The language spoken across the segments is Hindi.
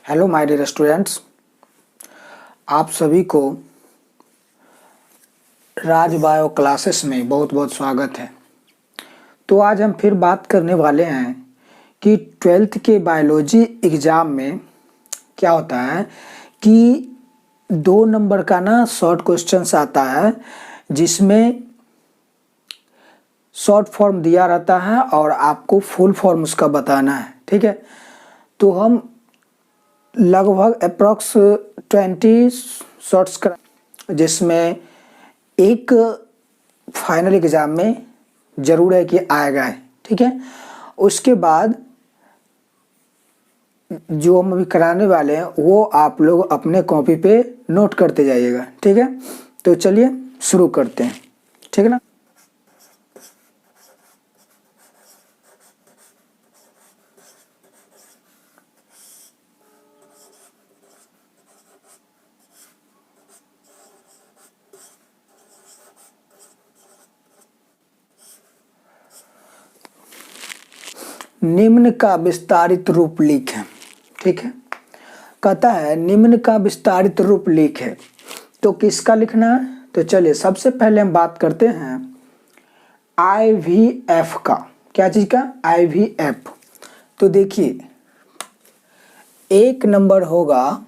हेलो माय डियर स्टूडेंट्स, आप सभी को राज बायो क्लासेस में बहुत बहुत स्वागत है। तो आज हम फिर बात करने वाले हैं कि 12th के बायोलॉजी एग्ज़ाम में क्या होता है कि 2 नंबर का ना शॉर्ट क्वेश्चंस आता है जिसमें शॉर्ट फॉर्म दिया रहता है और आपको फुल फॉर्म उसका बताना है। ठीक है, तो हम लगभग अप्रॉक्स 20 शॉर्ट्स कर जिसमें एक फाइनल एग्ज़ाम में ज़रूर है कि आएगा है। ठीक है, उसके बाद जो हम अभी कराने वाले हैं वो आप लोग अपने कॉपी पे नोट करते जाइएगा। ठीक है, तो चलिए शुरू करते हैं। ठीक है ना। निम्न का विस्तारित रूप लिखें। ठीक है, कहता है निम्न का विस्तारित रूप लिखें, तो किसका लिखना है? तो चलिए सबसे पहले हम बात करते हैं IVF का। क्या चीज का? IVF। तो देखिए एक नंबर होगा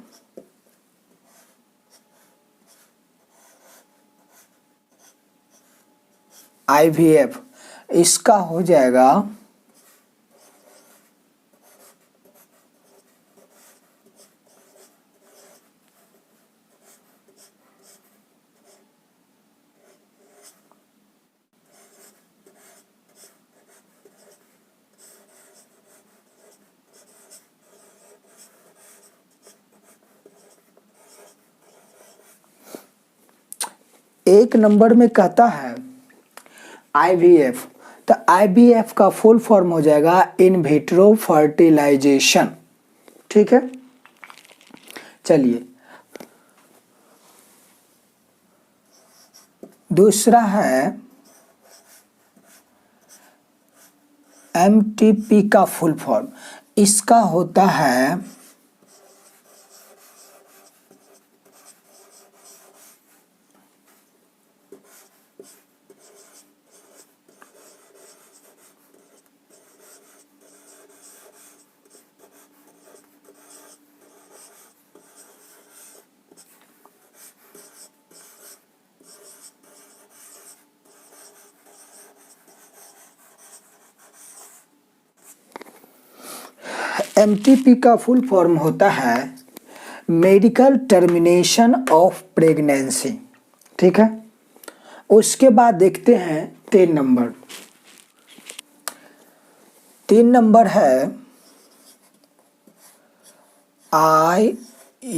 IVF, इसका हो जाएगा एक नंबर में कहता है IVF, तो IVF का फुल फॉर्म हो जाएगा इन विट्रो फर्टिलाइजेशन। ठीक है, चलिए दूसरा है MTP का फुल फॉर्म, इसका होता है MTP का फुल फॉर्म होता है मेडिकल टर्मिनेशन ऑफ प्रेगनेंसी। ठीक है, उसके बाद देखते हैं 3 नंबर। 3 नंबर है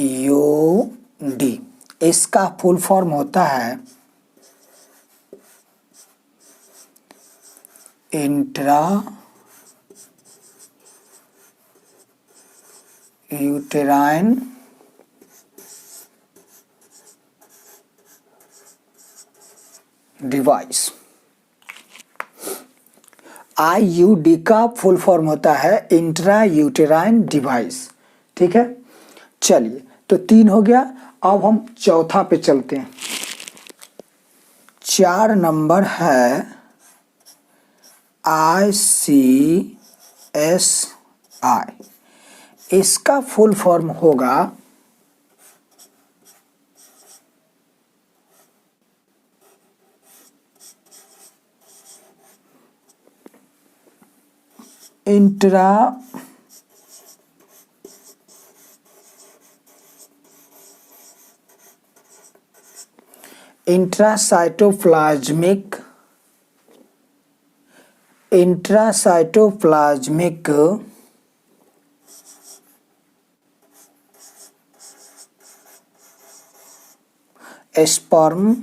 IUD, इसका फुल फॉर्म होता है इंट्रा यूटेराइन डिवाइस। IUD का फुल फॉर्म होता है इंट्रा यूटेराइन डिवाइस। ठीक है, चलिए तो 3 हो गया। अब हम चौथा पे चलते हैं। 4 नंबर है ICSI, इसका फुल फॉर्म होगा इंट्रासाइटोप्लाज्मिक स्पर्म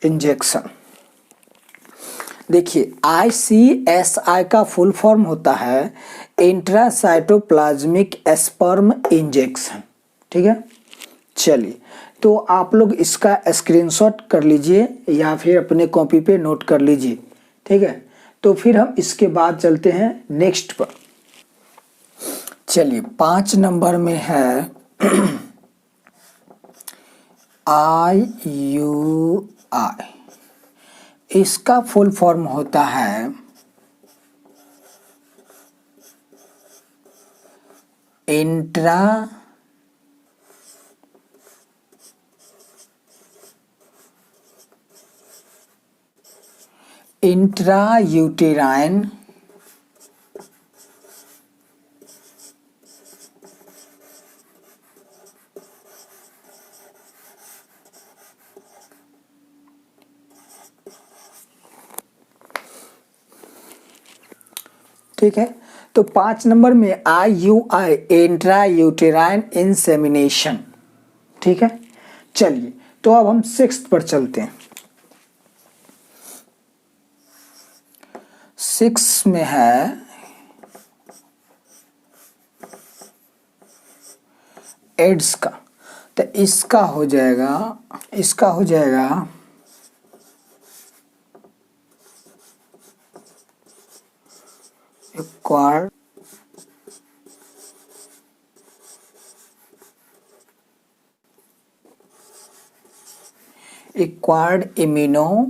इंजेक्शन। देखिए ICSI का फुल फॉर्म होता है इंट्रासाइटोप्लाज्मिक स्पर्म इंजेक्शन। ठीक है, चलिए तो आप लोग इसका स्क्रीनशॉट कर लीजिए या फिर अपने कॉपी पे नोट कर लीजिए। ठीक है, तो फिर हम इसके बाद चलते हैं नेक्स्ट पर। चलिए 5 नंबर में है IUI। इसका फुल फॉर्म होता है इंट्रा यूटेराइन ठीक है। तो 5 नंबर में IUI इंट्रा यूटेराइन इंसेमिनेशन, ठीक है। चलिए तो अब हम 6th पर चलते हैं। 6 में है एड्स का। तो इसका हो जाएगा एक्वायर्ड इम्यूनो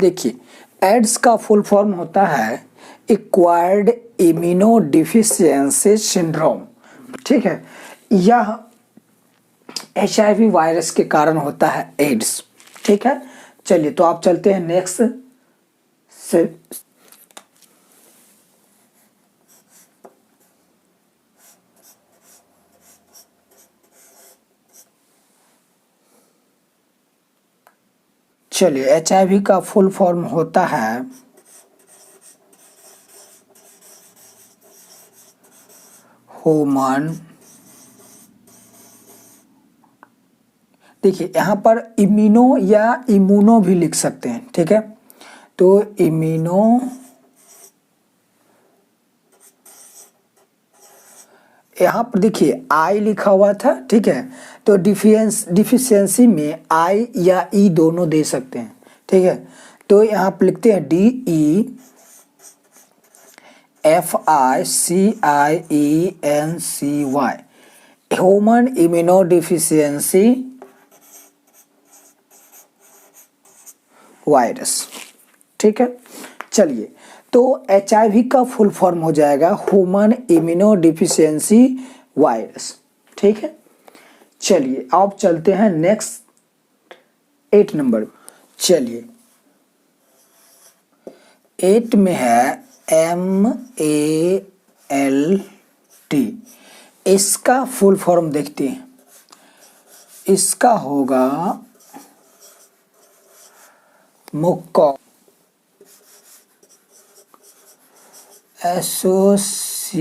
देखिए एड्स का फुल फॉर्म होता है एक्वायर्ड इम्यूनो डिफिशियंसी सिंड्रोम, ठीक है। यह HIV वायरस के कारण होता है एड्स, ठीक है। चलिए तो आप चलते हैं नेक्स्ट से। चलिए HIV का फुल फॉर्म होता है ह्यूमन, देखिए यहाँ पर इम्यूनो या इम्यूनो भी लिख सकते हैं, ठीक है। तो इम्यूनो यहाँ पर देखिए आई लिखा हुआ था, ठीक है। तो डिफिशियंसी में आई या ई दोनों दे सकते हैं, ठीक है। तो यहाँ पर लिखते हैं DEFICIENCY human immuno deficiency virus, ठीक है। चलिए तो HIV का फुल फॉर्म हो जाएगा ह्यूमन इम्यूनो डिफिशियंसी वायरस, ठीक है। चलिए अब चलते हैं नेक्स्ट 8 नंबर। चलिए 8 में है MALT। इसका फुल फॉर्म देखते हैं, इसका होगा मुक्को एसोसिएशन,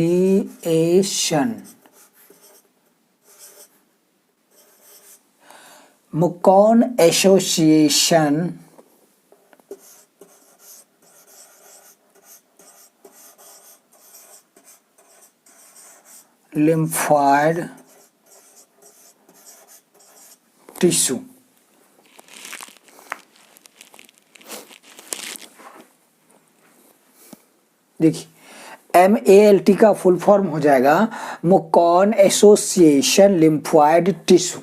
मुकॉन एसोसिएशन लिम्फोइड टिश्यू। देखिए MALT का फुल फॉर्म हो जाएगा मुकॉन एसोसिएशन लिम्फोइड टिश्यू,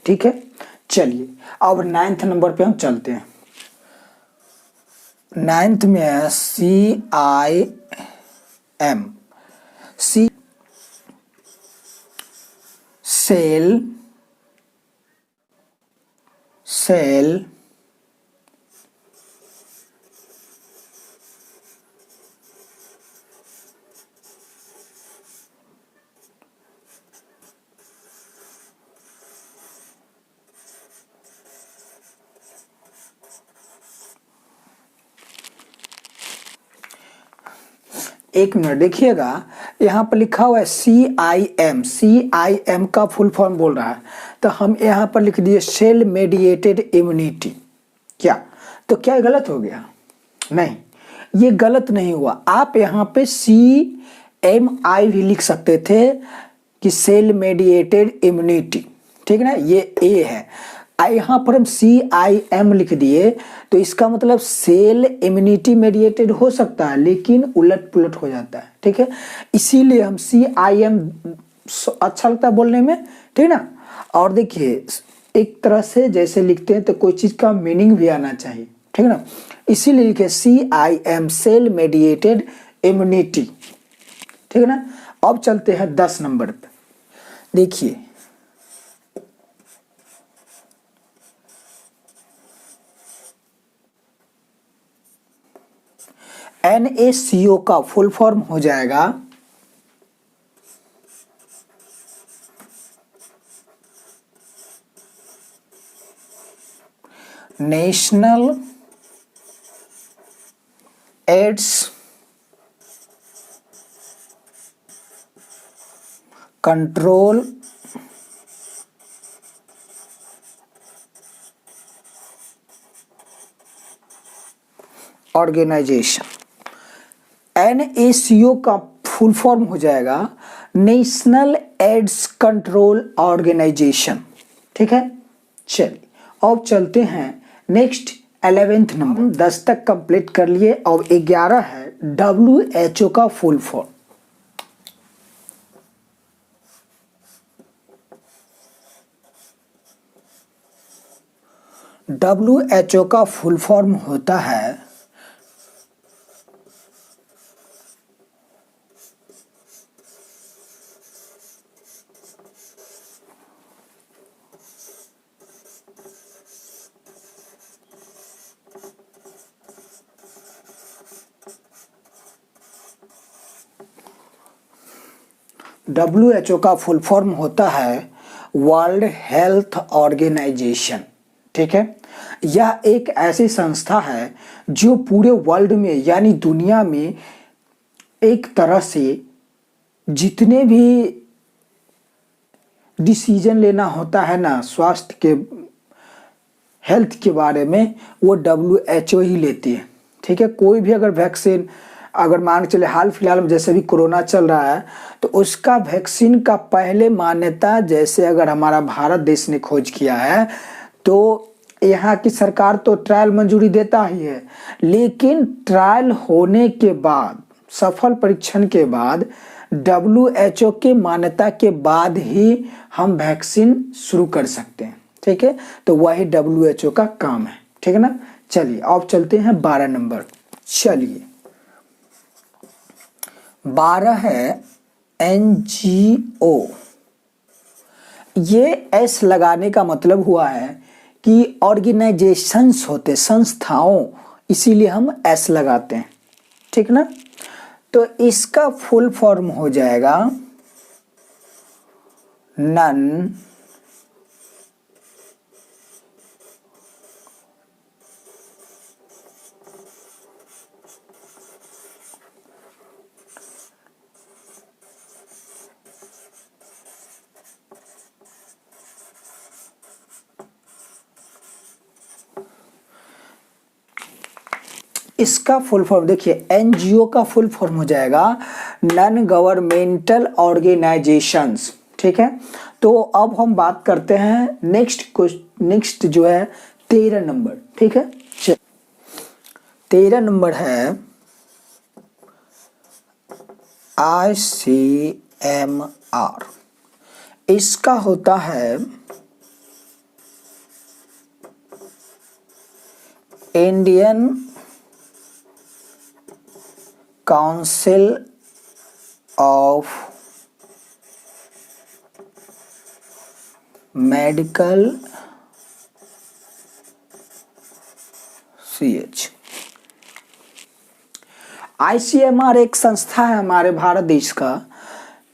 ठीक है। चलिए अब 9th नंबर पे हम चलते हैं। 9th में है CIM, सेल एक मिनट देखिएगा, यहाँ पर लिखा हुआ है CIM का फुल फॉर्म बोल रहा है, तो हम यहाँ पर लिख दिए सेल मेडिएटेड इम्यूनिटी। क्या तो क्या गलत हो गया? नहीं, ये गलत नहीं हुआ। आप यहाँ पे CMI भी लिख सकते थे कि सेल मेडिएटेड इम्यूनिटी, ठीक है ना, ये A है। यहाँ पर हम CIM लिख दिए तो इसका मतलब सेल इम्यूनिटी मेडिएटेड हो सकता है लेकिन उलट पुलट हो जाता है, ठीक है। इसीलिए हम CIM अच्छा लगता है बोलने में, ठीक है ना। और देखिए एक तरह से जैसे लिखते हैं तो कोई चीज का मीनिंग भी आना चाहिए, ठीक है ना। इसीलिए लिखे CIM सेल मेडिएटेड इम्यूनिटी, ठीक है ना। अब चलते हैं 10 नंबर पे। देखिए NaCO का फुल फॉर्म हो जाएगा national AIDS control organisation. NaCO का फुल फॉर्म हो जाएगा नेशनल एड्स कंट्रोल ऑर्गेनाइजेशन, ठीक है। चलिए अब चलते हैं नेक्स्ट 11th नंबर। 10 तक कंप्लीट कर लिए। अब 11 है WHO का फुल फॉर्म। WHO का फुल फॉर्म होता है WHO का फुल फॉर्म होता है वर्ल्ड हेल्थ ऑर्गेनाइजेशन, ठीक है। यह एक ऐसी संस्था है जो पूरे वर्ल्ड में यानी दुनिया में एक तरह से जितने भी डिसीजन लेना होता है ना स्वास्थ्य के हेल्थ के बारे में, वो WHO ही लेती है, ठीक है। कोई भी अगर वैक्सीन, अगर मान के चले हाल फिलहाल में जैसे भी कोरोना चल रहा है तो उसका वैक्सीन का पहले मान्यता जैसे अगर हमारा भारत देश ने खोज किया है तो यहाँ की सरकार तो ट्रायल मंजूरी देता ही है, लेकिन ट्रायल होने के बाद, सफल परीक्षण के बाद, WHO के मान्यता के बाद ही हम वैक्सीन शुरू कर सकते हैं, ठीक है। तो वही WHO का काम है, ठीक है ना। चलिए अब चलते हैं 12 नंबर। चलिए 12 है NGO। ये S लगाने का मतलब हुआ है कि ऑर्गेनाइजेशंस होते, संस्थाओं, इसीलिए हम S लगाते हैं, ठीक ना। तो इसका फुल फॉर्म हो जाएगा नन इसका फुल फॉर्म देखिए, NGO का फुल फॉर्म हो जाएगा नॉन गवर्नमेंटल ऑर्गेनाइजेशंस, ठीक है। तो अब हम बात करते हैं नेक्स्ट जो है 13 नंबर, ठीक है। 13 नंबर है ICMR। इसका होता है Indian council of medical CH। ICMR एक संस्था है हमारे भारत देश का,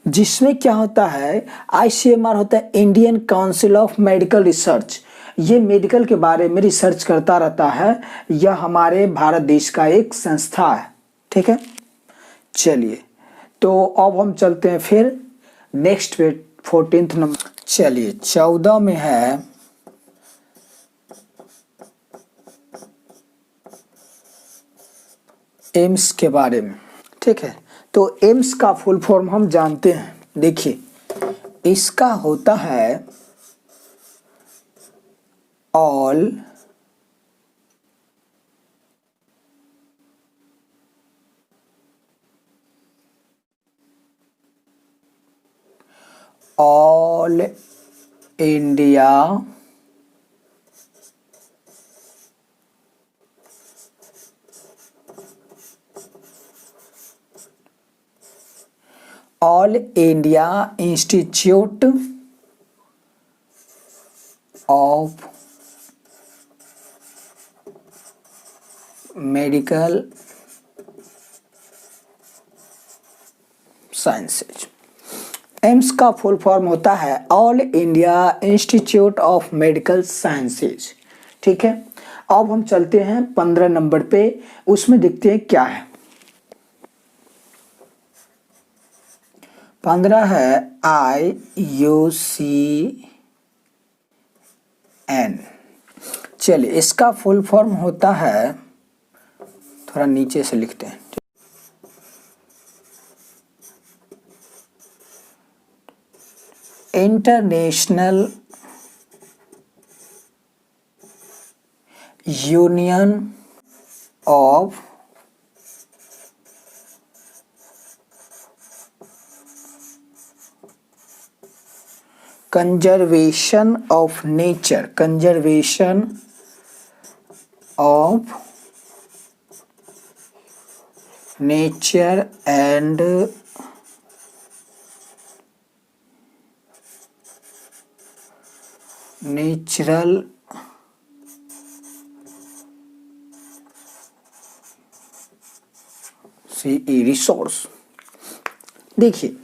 जिसमें क्या होता है, ICMR होता है Indian council of medical research. ये मेडिकल के बारे में रिसर्च करता रहता है। यह हमारे भारत देश का एक संस्था है, ठीक है। चलिए तो अब हम चलते हैं फिर नेक्स्ट पे 14th नंबर। चलिए 14 में है एम्स के बारे में, ठीक है। तो एम्स का फुल फॉर्म हम जानते हैं। देखिए, इसका होता है all India all India institute of medical sciences. AIIMS का फुल फॉर्म होता है all India institute of medical sciences, ठीक है। अब हम चलते हैं 15 नंबर पे, उसमें देखते हैं क्या है। 15 है IUCN। चलिए, इसका फुल फॉर्म होता है, थोड़ा नीचे से लिखते हैं, international union of conservation of nature, conservation of nature and natural resource. देखिए,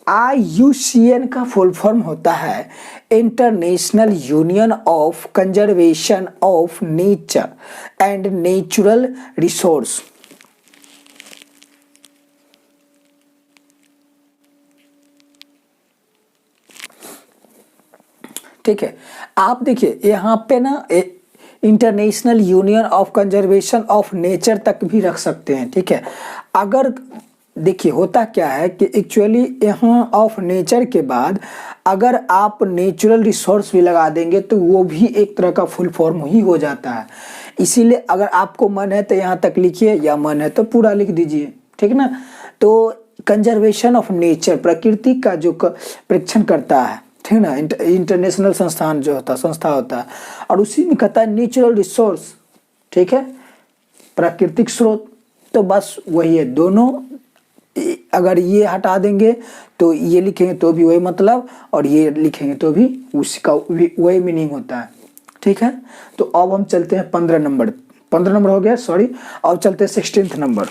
IUCN का फुल फॉर्म होता है international union of conservation of nature and natural resource. ठीक है, आप देखिए यहाँ पे ना international union of conservation of nature तक भी रख सकते हैं, ठीक है। अगर देखिए, होता क्या है कि एक्चुअली यहाँ ऑफ नेचर के बाद अगर आप नेचुरल रिसोर्स भी लगा देंगे तो वो भी एक तरह का फुल फॉर्म ही हो जाता है। इसीलिए अगर आपको मन है तो यहाँ तक लिखिए, या मन है तो पूरा लिख दीजिए, ठीक ना। तो कंजर्वेशन ऑफ नेचर, प्रकृति का जो परीक्षण करता है, ठीक ना, इंटरनेशनल संस्थान जो होता संस्था होता है, और उसी में कहता है नेचुरल रिसोर्स, ठीक है, प्राकृतिक स्रोत। तो बस वही है, दोनों अगर ये हटा देंगे तो ये लिखेंगे तो भी वही मतलब, और ये लिखेंगे तो भी उसका वही मीनिंग होता है, ठीक है। तो अब हम चलते हैं 15 नंबर, 15 नंबर हो गया, सॉरी। अब चलते हैं 16th नंबर।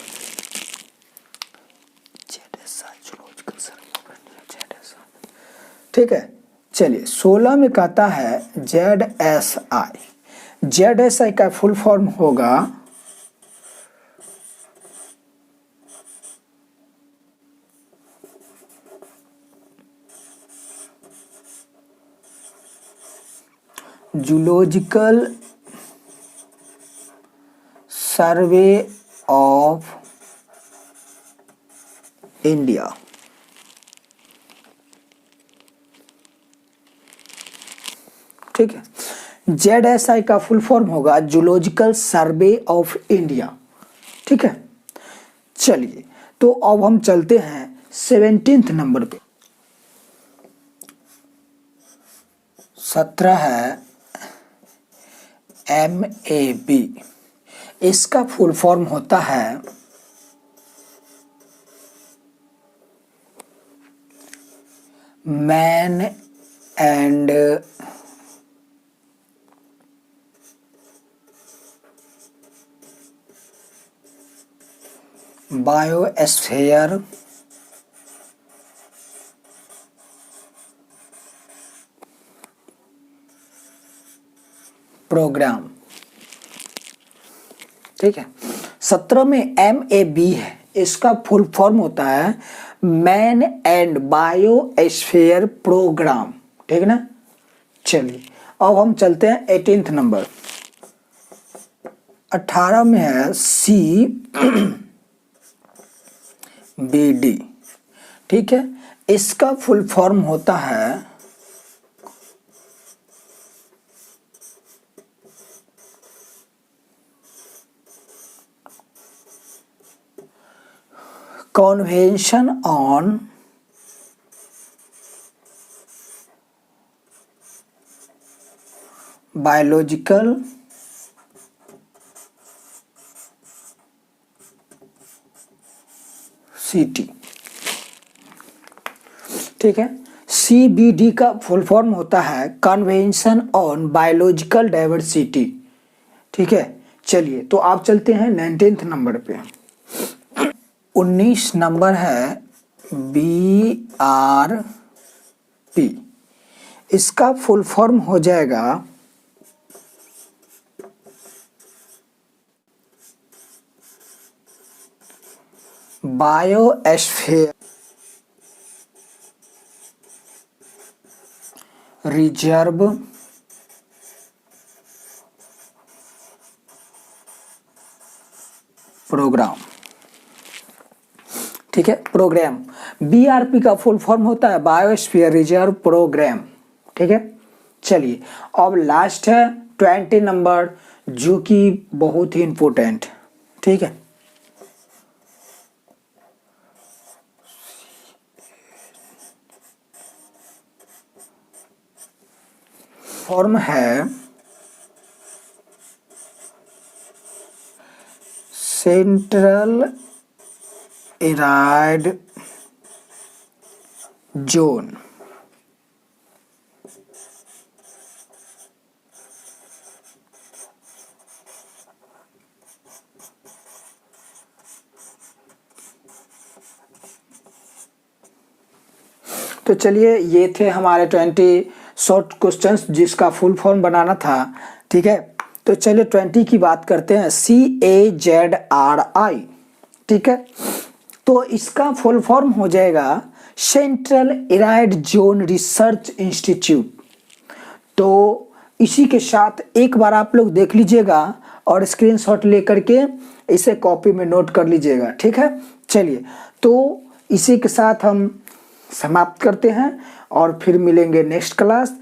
ठीक है, चलिए 16 में कहता है ZSI। ZSI का फुल फॉर्म होगा जूलॉजिकल सर्वे ऑफ इंडिया। ठीक है, ZSI का फुल फॉर्म होगा जूलॉजिकल सर्वे ऑफ इंडिया, ठीक है। चलिए, तो अब हम चलते हैं 17th नंबर पे। 17 है MAB। इसका फुल फॉर्म होता है मैन एंड बायोस्फीयर प्रोग्राम, ठीक है। 17 में MAB है, इसका फुल फॉर्म होता है मैन एंड बायोस्फीयर प्रोग्राम, ठीक है ना। चलिए, अब हम चलते हैं 18th नंबर। 18 में है C बी डी, ठीक है। इसका फुल फॉर्म होता है कन्वेंशन ऑन बायोलॉजिकल सिटी, ठीक है। CBD का फुल फॉर्म होता है कन्वेंशन ऑन बायोलॉजिकल डाइवर्सिटी, ठीक है। चलिए तो आप चलते हैं 19 नंबर पे। 19 नंबर है BRP। इसका फुल फॉर्म हो जाएगा बायोस्फीयर रिजर्व प्रोग्राम, ठीक है, प्रोग्राम। BRP का फुल फॉर्म होता है बायोस्फीयर रिजर्व प्रोग्राम, ठीक है। चलिए अब लास्ट है 20 नंबर, जो कि बहुत ही इंपॉर्टेंट, ठीक है। फॉर्म है सेंट्रल एराइड जोन, तो चलिए ये थे हमारे 20 शॉर्ट क्वेश्चंस जिसका फुल फॉर्म बनाना था, ठीक है। तो चलिए 20 की बात करते हैं, CAZRI, ठीक है। तो इसका फुल फॉर्म हो जाएगा central arid zone research institute. तो इसी के साथ एक बार आप लोग देख लीजिएगा और स्क्रीनशॉट लेकर के इसे कॉपी में नोट कर लीजिएगा, ठीक है। चलिए तो इसी के साथ हम समाप्त करते हैं और फिर मिलेंगे नेक्स्ट क्लास।